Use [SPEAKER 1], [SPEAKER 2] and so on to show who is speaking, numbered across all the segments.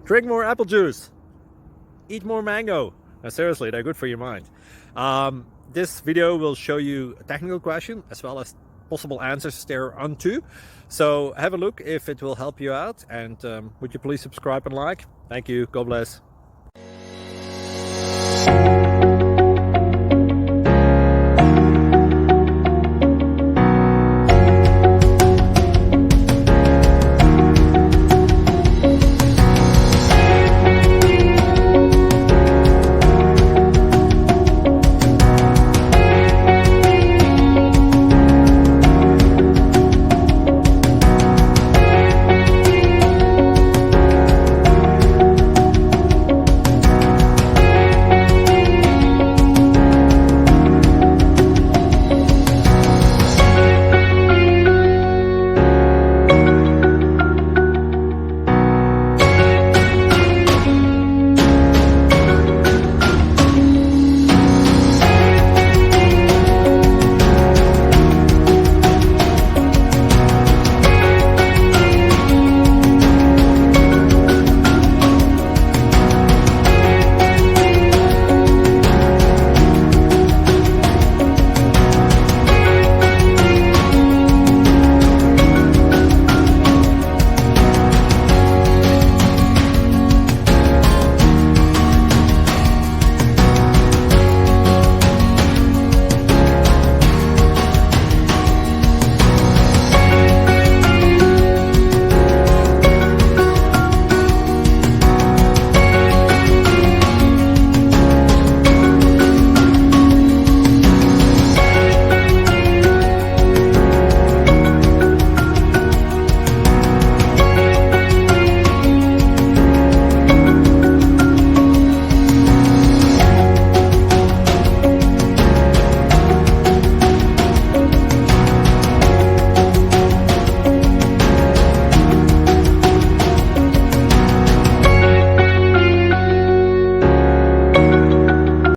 [SPEAKER 1] Drink more apple juice. Eat more mango. Now, seriously, they're good for your mind. This video will show you a technical question as well as possible answers thereunto. So have a look if it will help you out, and would you please subscribe and like? Thank you. God bless.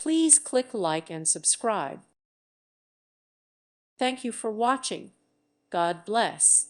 [SPEAKER 2] Please click like and subscribe. Thank you for watching. God bless.